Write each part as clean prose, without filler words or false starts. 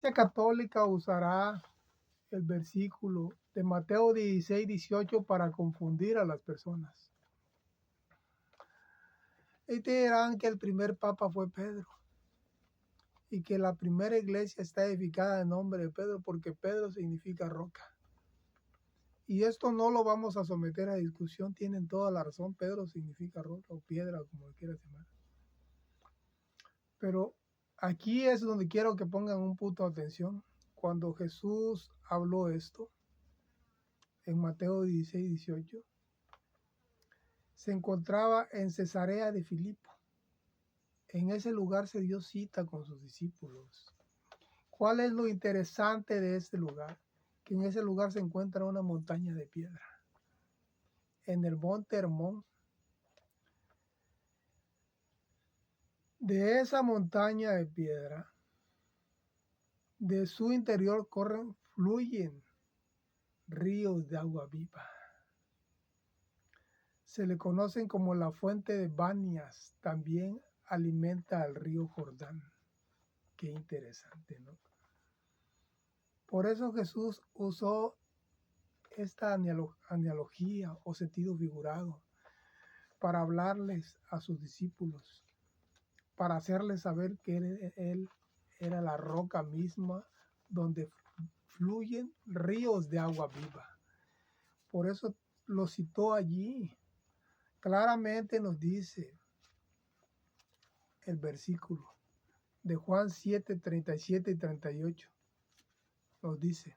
La católica usará el versículo de Mateo 16, 18 para confundir a las personas. Y te dirán que el primer papa fue Pedro y que la primera iglesia está edificada en nombre de Pedro porque Pedro significa roca. Y esto no lo vamos a someter a discusión, tienen toda la razón, Pedro significa roca o piedra, como quieras llamar. Pero aquí es donde quiero que pongan un punto de atención. Cuando Jesús habló esto, en Mateo 16, 18, se encontraba en Cesarea de Filipo. En ese lugar se dio cita con sus discípulos. ¿Cuál es lo interesante de este lugar? Que en ese lugar se encuentra una montaña de piedra. En el monte Hermón. De esa montaña de piedra, de su interior fluyen ríos de agua viva. Se le conocen como la fuente de Banias, también alimenta al río Jordán. Qué interesante, ¿no? Por eso Jesús usó esta analogía o sentido figurado para hablarles a sus discípulos, para hacerles saber que él era la roca misma donde fluyen ríos de agua viva. Por eso lo citó allí. Claramente nos dice el versículo de Juan 7, 37 y 38. Nos dice: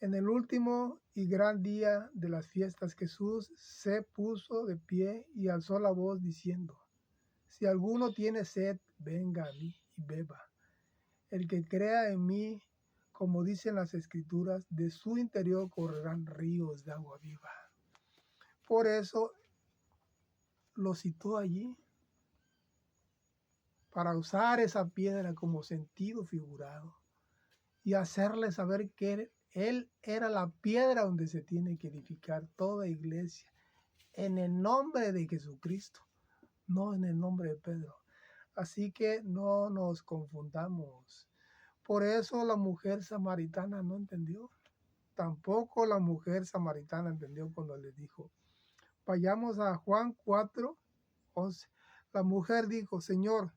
en el último y gran día de las fiestas, Jesús se puso de pie y alzó la voz diciendo: si alguno tiene sed, venga a mí y beba. El que crea en mí, como dicen las Escrituras, de su interior correrán ríos de agua viva. Por eso lo citó allí, para usar esa piedra como sentido figurado y hacerle saber que él era la piedra donde se tiene que edificar toda iglesia, en el nombre de Jesucristo, no en el nombre de Pedro. Así que no nos confundamos. Por eso la mujer samaritana no entendió. Tampoco la mujer samaritana entendió cuando le dijo. Vayamos a Juan 4:11. La mujer dijo: Señor,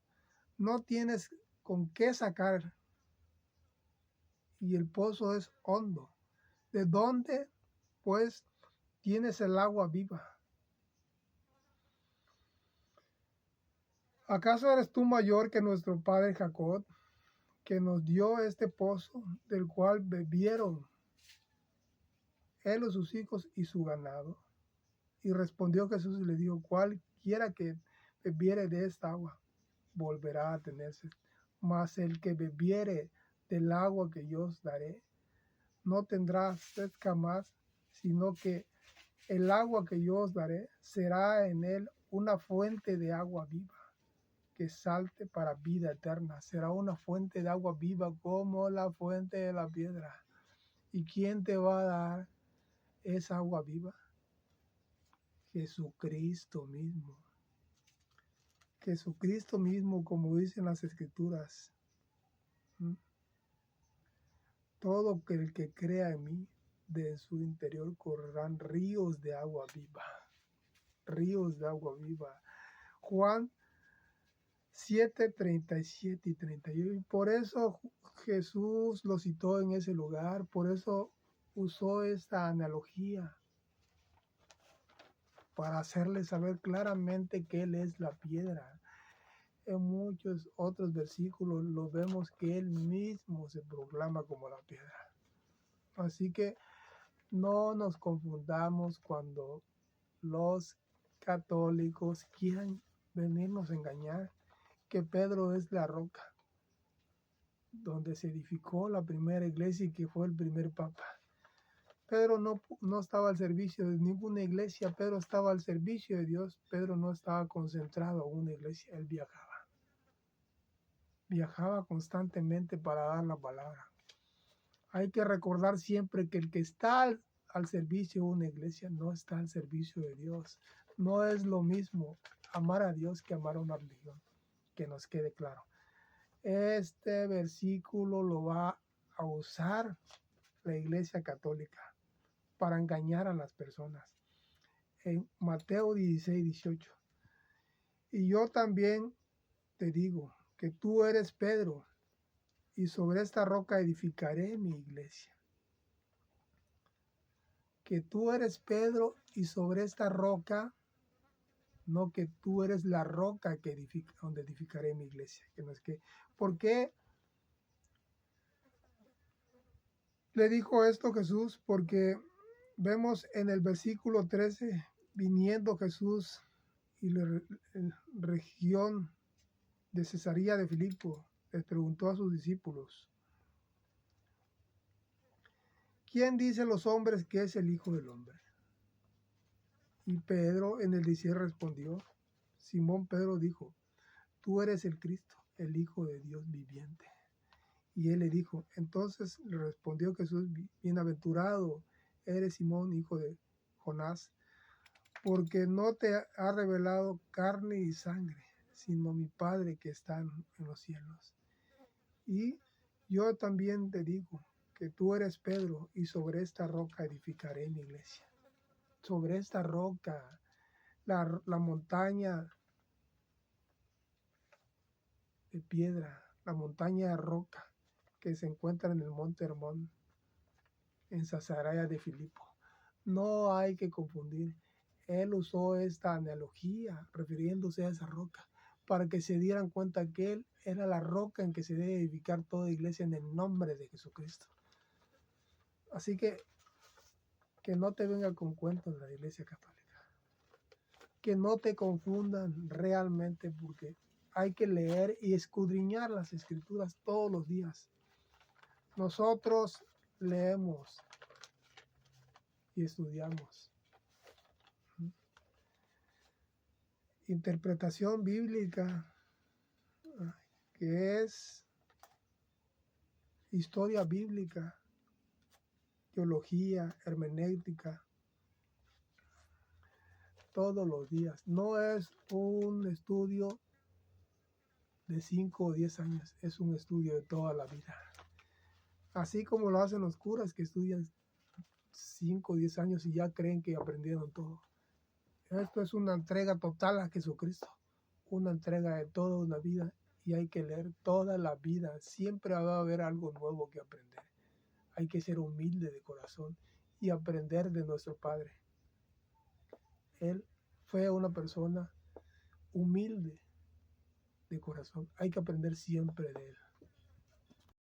no tienes con qué sacar y el pozo es hondo. ¿De dónde, pues, tienes el agua viva? ¿Acaso eres tú mayor que nuestro padre Jacob, que nos dio este pozo, del cual bebieron él o sus hijos y su ganado? Y respondió Jesús y le dijo: cualquiera que bebiere de esta agua volverá a tener sed, mas el que bebiere del agua que yo os daré no tendrá sed jamás, sino que el agua que yo os daré será en él una fuente de agua viva, que salte para vida eterna. Será una fuente de agua viva como la fuente de la piedra. ¿Y quién te va a dar esa agua viva? Jesucristo mismo. Jesucristo mismo, como dicen las Escrituras. Todo el que crea en mí, de su interior correrán ríos de agua viva. Ríos de agua viva. Juan 7, 37 y 38. Por eso Jesús lo citó en ese lugar, por eso usó esta analogía, para hacerle saber claramente que Él es la piedra. En muchos otros versículos lo vemos que Él mismo se proclama como la piedra. Así que no nos confundamos cuando los católicos quieran venirnos a engañar, que Pedro es la roca donde se edificó la primera iglesia y que fue el primer papa. Pedro no estaba al servicio de ninguna iglesia, Pedro estaba al servicio de Dios. Pedro no estaba concentrado en una iglesia, él viajaba constantemente para dar la palabra. Hay que recordar siempre que el que está al servicio de una iglesia no está al servicio de Dios. No es lo mismo amar a Dios que amar a una religión, que nos quede claro. Este versículo lo va a usar la Iglesia Católica para engañar a las personas. En Mateo 16, 18. Y yo también te digo que tú eres Pedro, y sobre esta roca edificaré mi iglesia. Que tú eres Pedro, y sobre esta roca, no que tú eres la roca que edifica, donde edificaré mi iglesia. Que no es que, ¿por qué le dijo esto Jesús? Porque vemos en el versículo 13, viniendo Jesús y la región de Cesarea de Filipo, les preguntó a sus discípulos: ¿quién dicen los hombres que es el Hijo del Hombre? Y Pedro en el 16 respondió: Simón Pedro dijo: tú eres el Cristo, el Hijo de Dios viviente. Y él le dijo, entonces le respondió Jesús: bienaventurado eres Simón, hijo de Jonás, porque no te ha revelado carne y sangre, sino mi Padre que está en los cielos. Y yo también te digo que tú eres Pedro, y sobre esta roca edificaré mi iglesia. Sobre esta roca, la montaña de piedra, la montaña de roca que se encuentra en el monte Hermón, en Cesarea de Filipo. No hay que confundir. Él usó esta analogía refiriéndose a esa roca para que se dieran cuenta que él era la roca en que se debe edificar toda iglesia en el nombre de Jesucristo. Así que no te venga con cuentos de la Iglesia Católica. Que no te confundan realmente, porque hay que leer y escudriñar las Escrituras todos los días. Nosotros leemos y estudiamos. Interpretación bíblica, que es historia bíblica, teología, hermenéutica, todos los días. No es un estudio de 5 o 10 años, es un estudio de toda la vida. Así como lo hacen los curas que estudian 5 o 10 años y ya creen que aprendieron todo. Esto es una entrega total a Jesucristo, una entrega de toda una vida, y hay que leer toda la vida. Siempre va a haber algo nuevo que aprender. Hay que ser humilde de corazón y aprender de nuestro Padre. Él fue una persona humilde de corazón. Hay que aprender siempre de él.